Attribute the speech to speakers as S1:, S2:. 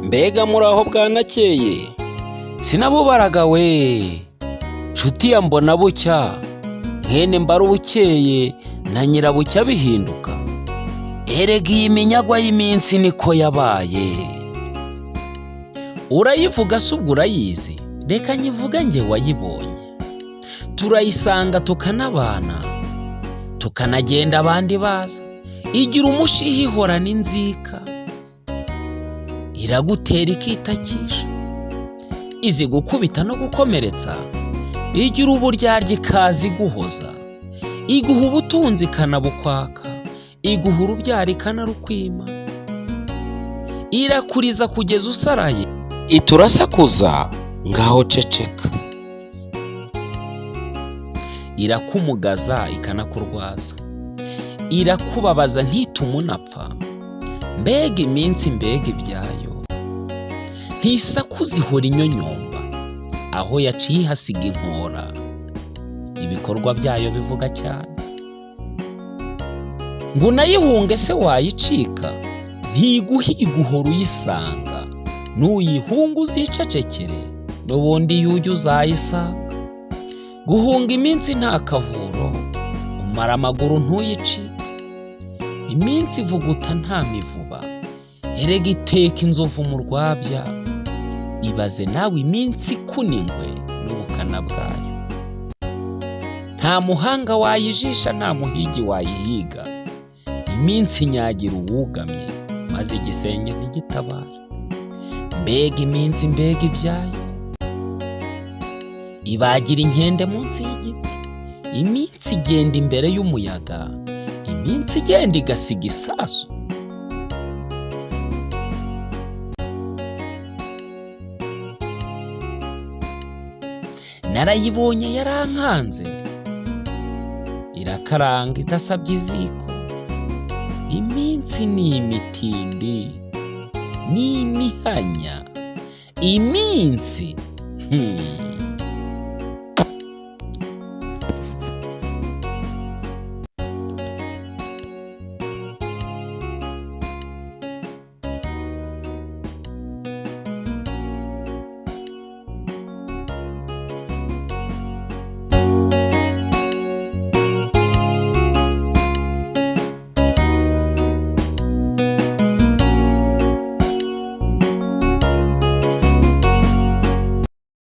S1: Mbega muraho bwanakeye,
S2: sinabubaraga we, nshuti ya mbona bucya, mwene mbarubukeye na nyirabucya bihinduka. Erega iyi minyagwa y'iminsi niko yabaye. Urayivuga se ubwo urayizi? Reka nyivuga njye wayibonye. Turayisanga tukanabana, tukanagenda abandi baza. Igira umushihi ihorana inzika, iragutera ikitakisha, izi gukubita no gukomeretsa. Igira uburyarya ikaza iguhoza, iguha ubutunzi ikanabukwaka, iguha urubyaro ikanarukwima. Irakuriza kugeza usaraye,
S1: iturasakuza ngaho ceceka.
S2: irakumugaza ikanakurwaza, irakubabaza ntitume unapfa. Mbega iminsi mbega ibyayo, ntisakuza ihora inyonyomba, aho yaciye hasiga inkora. Ibikorwa byayo bivuga cyane, ngo unayihunge se wayicika, ntiguhiga uhora uyisanga. Nuyihunga uzicecekere, n'ubundi yuyu uzayisanga. Guhunga iminsi nta kavuro, umara amaguru ntuyicike. Iminsi ivuguta nta mivuba, erega iteka inzovu mu rwabya. Ibaze nawe iminsi ikuningwe n'ubukana bwayo. Nta muhanga wayijisha, nta muhigi wayihiga. Iminsi inyagira uwugamye, maze igisenge ntigitabara. Mbega iminsi mbega ibyayo, ibagira inkende munsi y'igiti. Iminsi igenda imbere y'umuyaga, iminsi igenda igasiga isasu. Narayibonye yarankanze, irakaranga idasabye iziko. Iminsi ni imitindi, ni imihanya. Iminsi